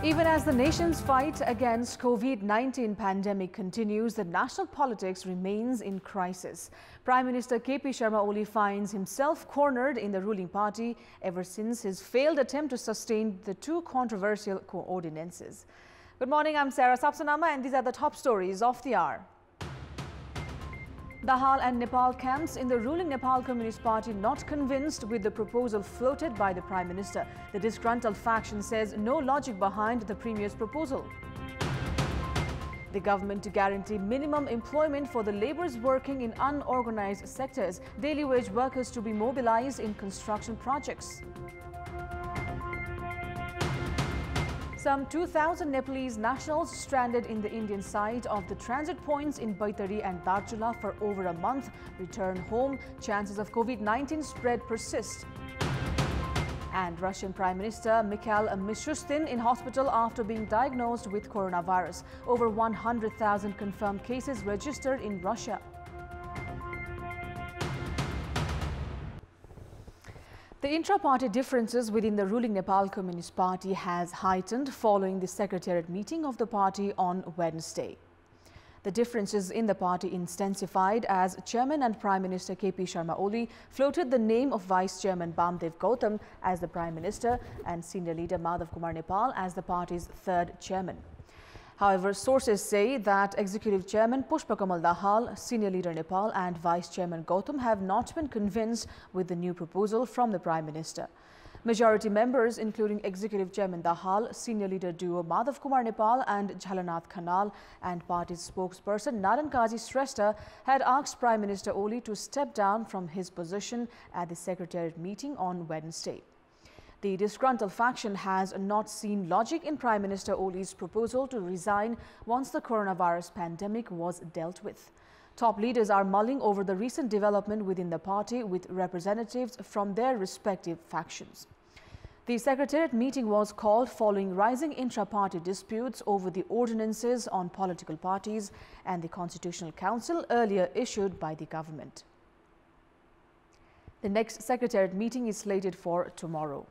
Even as the nation's fight against COVID-19 pandemic continues, the national politics remains in crisis. Prime Minister KP Sharma Oli finds himself cornered in the ruling party ever since his failed attempt to sustain the two controversial ordinances. Good morning, I'm Sarah Sapsanama and these are the top stories of the hour. Dahal and Nepal camps in the ruling Nepal Communist Party not convinced with the proposal floated by the Prime Minister. The disgruntled faction says no logic behind the Premier's proposal. The government to guarantee minimum employment for the labourers working in unorganized sectors. Daily wage workers to be mobilized in construction projects. Some 2,000 Nepalese nationals stranded in the Indian side of the transit points in Baitari and Darchula for over a month return home. Chances of COVID-19 spread persist. And Russian Prime Minister Mikhail Mishustin in hospital after being diagnosed with coronavirus. Over 100,000 confirmed cases registered in Russia. The intra-party differences within the ruling Nepal Communist Party has heightened following the secretariat meeting of the party on Wednesday. The differences in the party intensified as Chairman and Prime Minister KP Sharma Oli floated the name of Vice Chairman Bamdev Gautam as the Prime Minister and Senior Leader Madhav Kumar Nepal as the party's third chairman. However, sources say that Executive Chairman Pushpakamal Dahal, Senior Leader Nepal and Vice Chairman Gautam have not been convinced with the new proposal from the Prime Minister. Majority members, including Executive Chairman Dahal, Senior Leader duo Madhav Kumar Nepal and Jhalanath Khanal and party's spokesperson Naran Kazi Shrestha had asked Prime Minister Oli to step down from his position at the Secretariat meeting on Wednesday. The disgruntled faction has not seen logic in Prime Minister Oli's proposal to resign once the coronavirus pandemic was dealt with. Top leaders are mulling over the recent development within the party with representatives from their respective factions. The Secretariat meeting was called following rising intra-party disputes over the ordinances on political parties and the Constitutional Council earlier issued by the government. The next Secretariat meeting is slated for tomorrow.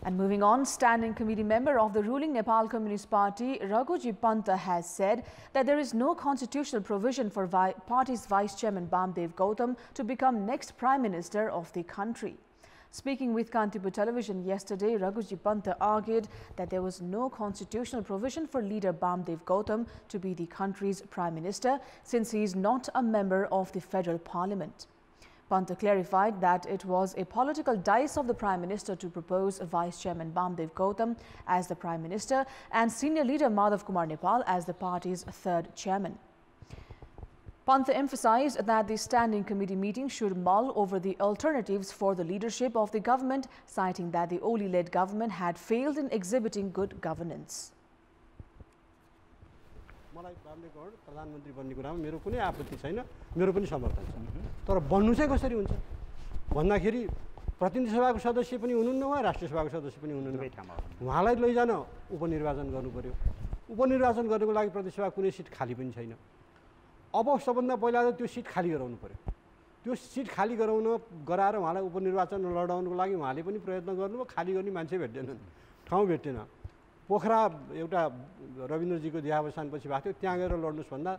And moving on, Standing Committee member of the ruling Nepal Communist Party, Raghuji Panta, has said that there is no constitutional provision for party's Vice Chairman Bamdev Gautam to become next Prime Minister of the country. Speaking with Kantipur television yesterday, Raghuji Panta argued that there was no constitutional provision for leader Bamdev Gautam to be the country's Prime Minister since he is not a member of the Federal Parliament. Panta clarified that it was a political dice of the Prime Minister to propose Vice Chairman Bamdev Gautam as the Prime Minister and Senior Leader Madhav Kumar Nepal as the party's third chairman. Panta emphasized that the Standing Committee meeting should mull over the alternatives for the leadership of the government, citing that the Oli-led government had failed in exhibiting good governance. मलाई बामदेव गौड प्रधानमन्त्री बन्ने कुरामा मेरो कुनै आपत्ति छैन, मेरो पनि समर्थन छ। तर बन्नु चाहिँ कसरी हुन्छ भन्दाखेरि प्रतिनिधि सभाको सदस्य पनि हुनुहुन्न, उहाँ राष्ट्रिय सभाको सदस्य पनि हुनुहुन्न। उहाँलाई लैजान उपनिर्वाचन गर्नु पर्यो। उपनिर्वाचन गर्नको लागि प्रतिनिधि सभा कुनै सिट खाली पनि छैन। अब सबभन्दा पहिला त त्यो सिट खाली गराउनु पर्यो। त्यो सिट खाली गराएर उहाँलाई उपनिर्वाचन लडाउनको लागि उहाँले पनि प्रयत्न गर्नुभयो, खाली गर्ने मान्छे भेट्दैनन्, ठाउँ भेट्दैन। पोखरा एउटा रविन्द्रजीको देहावसानपछि भएको थियो, त्यहाँ गएर लड्नुहोस् भन्दा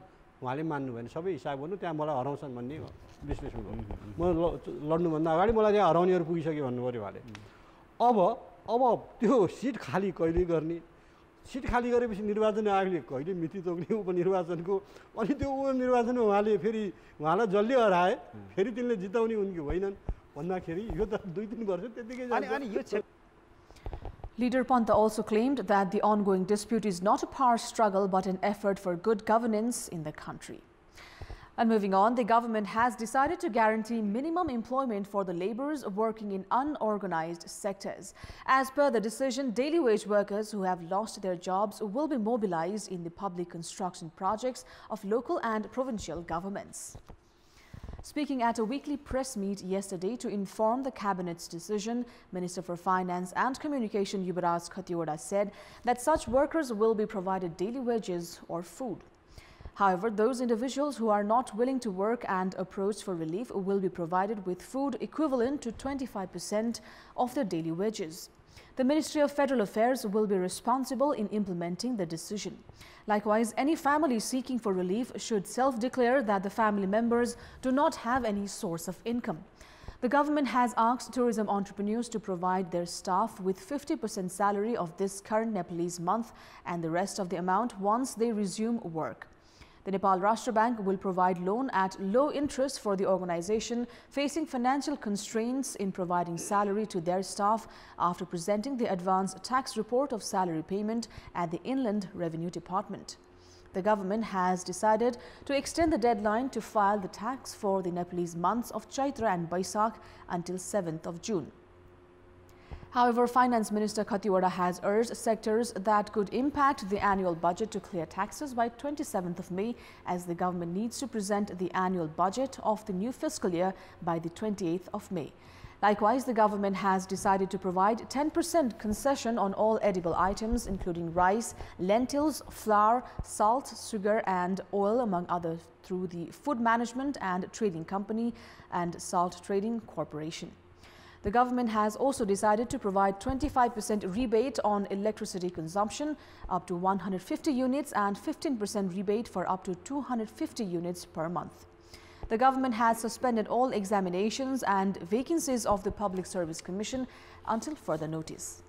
उहाँले मान्नु भएन। सबै हिसाब गर्नु त्यहाँ मलाई हराउँछन् भन्ने विश्लेषण गर्नु। म लड्नुभन्दा अगाडि मलाई त्यहाँ हराउनेहरू पुगिसक्यो भन्नु पऱ्यो उहाँले। अब त्यो सिट खाली कहिले गर्ने, सिट खाली गरेपछि निर्वाचन आयोगले कहिले मिति तोक्ने उपनिर्वाचनको, अनि त्यो उपनिर्वाचनमा उहाँले फेरि उहाँलाई जसले हराए फेरि तिनले जिताउने उनकी होइनन् भन्दाखेरि यो त 2-3 वर्ष त्यतिकै जान्छ। Leader Panta also claimed that the ongoing dispute is not a power struggle but an effort for good governance in the country. And moving on, the government has decided to guarantee minimum employment for the labourers working in unorganized sectors. As per the decision, daily wage workers who have lost their jobs will be mobilized in the public construction projects of local and provincial governments. Speaking at a weekly press meet yesterday to inform the Cabinet's decision, Minister for Finance and Communication Yubaraj Khatioda said that such workers will be provided daily wages or food. However, those individuals who are not willing to work and approach for relief will be provided with food equivalent to 25% of their daily wages. The Ministry of Federal Affairs will be responsible in implementing the decision. Likewise, any family seeking for relief should self-declare that the family members do not have any source of income. The government has asked tourism entrepreneurs to provide their staff with 50% salary of this current Nepalese month and the rest of the amount once they resume work. The Nepal Rashtra Bank will provide loan at low interest for the organization facing financial constraints in providing salary to their staff after presenting the advance tax report of salary payment at the Inland Revenue Department. The government has decided to extend the deadline to file the tax for the Nepalese months of Chaitra and Baisakh until 7th of June. However, Finance Minister Khatioda has urged sectors that could impact the annual budget to clear taxes by 27th of May, as the government needs to present the annual budget of the new fiscal year by the 28th of May. Likewise, the government has decided to provide 10% concession on all edible items, including rice, lentils, flour, salt, sugar and oil, among others, through the Food Management and Trading Company and Salt Trading Corporation. The government has also decided to provide 25% rebate on electricity consumption up to 150 units and 15% rebate for up to 250 units per month. The government has suspended all examinations and vacancies of the Public Service Commission until further notice.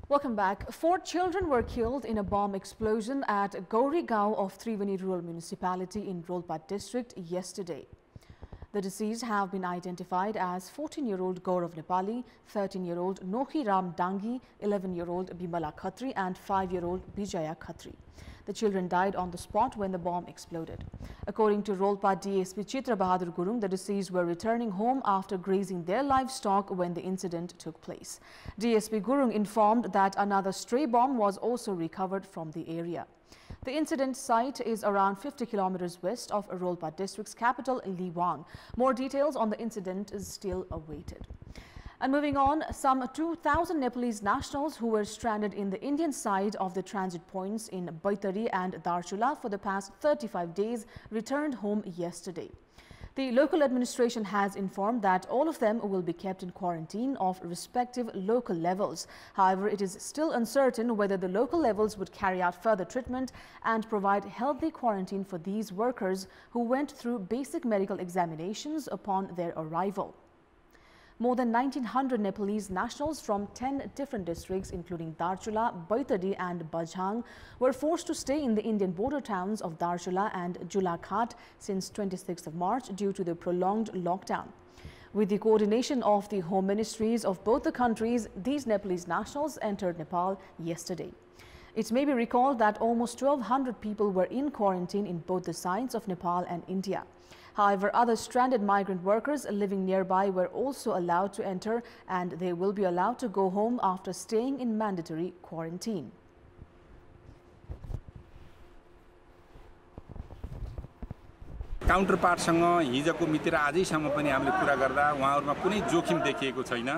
Welcome back. 4 children were killed in a bomb explosion at Gauri Gaon of Triveni Rural Municipality in Rolpa district yesterday. The deceased have been identified as 14-year-old Gaurav Nepali, 13-year-old Noki Ram Dangi, 11-year-old Bimala Khatri and 5-year-old Bijaya Khatri. The children died on the spot when the bomb exploded. According to Rolpa DSP Chitra Bahadur Gurung, the deceased were returning home after grazing their livestock when the incident took place. DSP Gurung informed that another stray bomb was also recovered from the area. The incident site is around 50 kilometers west of Rolpa district's capital, Liwang. More details on the incident is still awaited. And moving on, some 2,000 Nepalese nationals who were stranded in the Indian side of the transit points in Baitari and Darchula for the past 35 days returned home yesterday. The local administration has informed that all of them will be kept in quarantine of respective local levels. However, it is still uncertain whether the local levels would carry out further treatment and provide healthy quarantine for these workers who went through basic medical examinations upon their arrival. More than 1,900 Nepalese nationals from 10 different districts, including Darchula, Baitadi and Bajhang, were forced to stay in the Indian border towns of Darchula and Julakhat since 26th of March due to the prolonged lockdown. With the coordination of the home ministries of both the countries, these Nepalese nationals entered Nepal yesterday. It may be recalled that almost 1,200 people were in quarantine in both the sides of Nepal and India. However, other stranded migrant workers living nearby were also allowed to enter, and they will be allowed to go home after staying in mandatory quarantine. काउन्टरपार्टसँग हिजोको मितिर आजैसम्म पनि हामीले कुरा गर्दा उहाँहरुमा कुनै जोखिम देखिएको छैन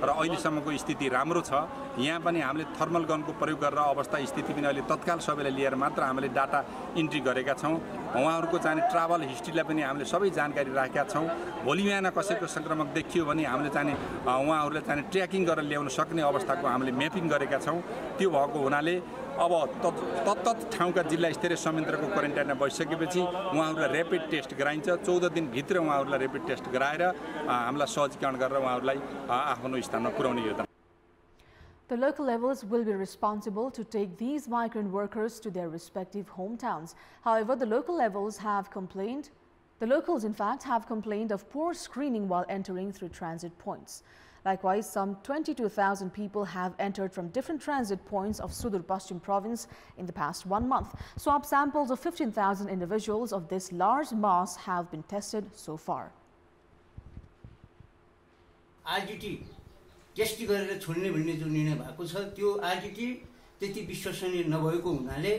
र अहिलेसम्मको स्थिति राम्रो छ। यहाँ पनि हामीले थर्मल गनको प्रयोग गरेर अवस्था स्थिति पनि अहिले तत्काल सबैलाई लिएर मात्र हामीले डाटा इन्ट्री गरेका छौं। उहाँहरुको चाहिँ ट्राभल हिस्ट्रीलाई पनि हामीले सबै जानकारी राखेका छौं। भोलि बिहान कसैको संक्रमण देखियो भने हामीले चाहिँ उहाँहरुलाई चाहिँ ट्र्याकिङ गरेर ल्याउन सक्ने अवस्थाको हामीले म्यापिङ गरेका छौं। त्यो भएको हुनाले अब तत्त ठाउँका जिल्ला स्तरीय संयन्त्रको क्वारेन्टाइनमा बसिसकेपछि उहाँहरुलाई र्यापिड टेस्ट गराइन्छ। 14 दिन भित्र उहाँहरुलाई र्यापिड टेस्ट गराएर हामीलाई सहजीकरण गरेर उहाँहरुलाई आफ्नो स्थानमा पुर्याउने योजना। The local levels will be responsible to take these migrant workers to their respective hometowns. However, the locals in fact have complained of poor screening while entering through transit points. Likewise, some 22,000 people have entered from different transit points of Sudur Paschim province in the past 1 month. Swab samples of 15,000 individuals of this large mass have been tested so far. RTT tasty गरेर छोड्ने भन्ने जो निर्णय भएको छ त्यो RTT त्यति विश्वसनीय नभएको हुनाले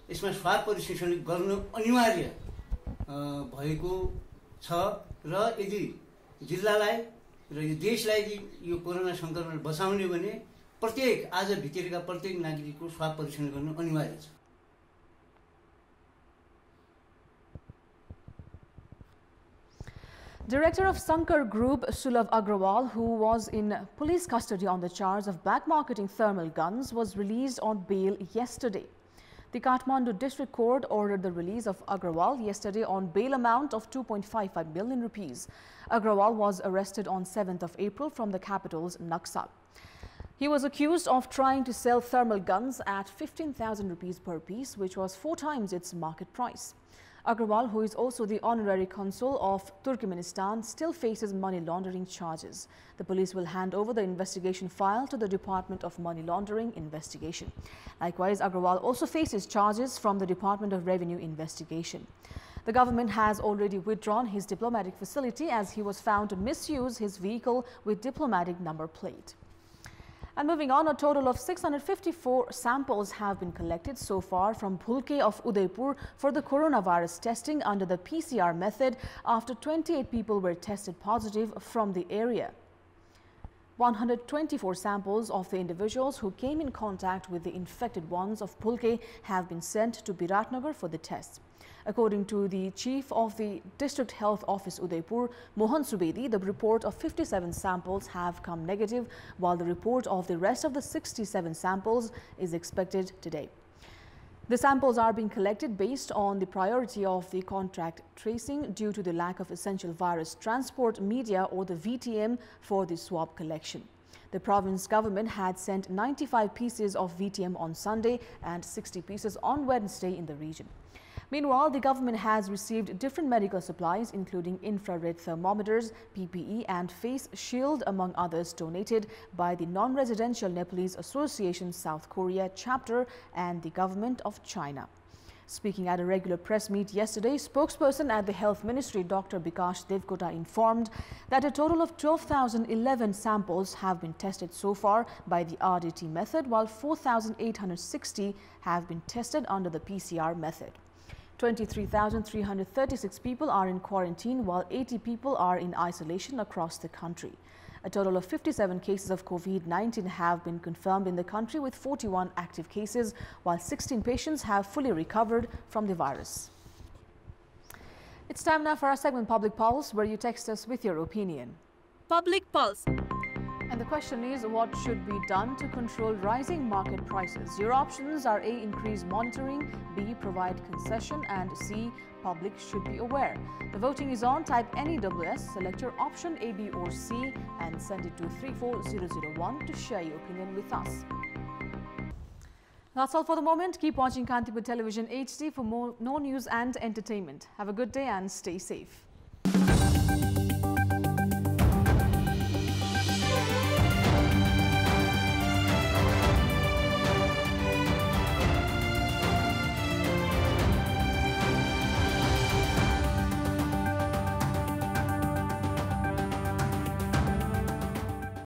यसमा स्वाब परीक्षण गर्न अनिवार्य भएको छ र यदि जिल्लालाई र यो देशलाई यो कोरोना संक्रमण बचाउने भने प्रत्येक आज भित्रका प्रत्येक नागरिकको स्वाब परीक्षण गर्नु अनिवार्य छ। Director of Sankar Group, Sulabh Agrawal, who was in police custody on the charge of back-marketing thermal guns, was released on bail yesterday. The Kathmandu District Court ordered the release of Agrawal yesterday on bail amount of 2.55 million rupees. Agrawal was arrested on 7th of April from the capital's Naxal. He was accused of trying to sell thermal guns at 15,000 rupees per piece, which was 4 times its market price. Agrawal, who is also the honorary consul of Turkmenistan, still faces money laundering charges. The police will hand over the investigation file to the Department of Money Laundering Investigation. Likewise, Agrawal also faces charges from the Department of Revenue Investigation. The government has already withdrawn his diplomatic facility as he was found to misuse his vehicle with diplomatic number plate. And moving on, a total of 654 samples have been collected so far from Bhulke of Udaipur for the coronavirus testing under the PCR method after 28 people were tested positive from the area. 124 samples of the individuals who came in contact with the infected ones of Bhulke have been sent to Biratnagar for the tests. According to the Chief of the District Health Office Udaipur, Mohan Subedi, the report of 57 samples have come negative, while the report of the rest of the 67 samples is expected today. The samples are being collected based on the priority of the contact tracing due to the lack of essential virus transport media or the VTM for the swab collection. The province government had sent 95 pieces of VTM on Sunday and 60 pieces on Wednesday in the region. Meanwhile, the government has received different medical supplies, including infrared thermometers, PPE and face shield, among others, donated by the Non-Residential Nepalese Association South Korea chapter and the government of China. Speaking at a regular press meet yesterday, spokesperson at the Health Ministry, Dr. Bikash Devkota, informed that a total of 12,011 samples have been tested so far by the RDT method, while 4,860 have been tested under the PCR method. 23,336 people are in quarantine, while 80 people are in isolation across the country. A total of 57 cases of COVID-19 have been confirmed in the country, with 41 active cases, while 16 patients have fully recovered from the virus. It's time now for our segment Public Pulse, where you text us with your opinion. Public Pulse. And the question is, what should be done to control rising market prices? Your options are A, increase monitoring, B, provide concession, and C, public should be aware. The voting is on. Type NEWS, select your option A, B or C and send it to 34001 to share your opinion with us. That's all for the moment. Keep watching Kantipur Television HD for more news and entertainment. Have a good day and stay safe.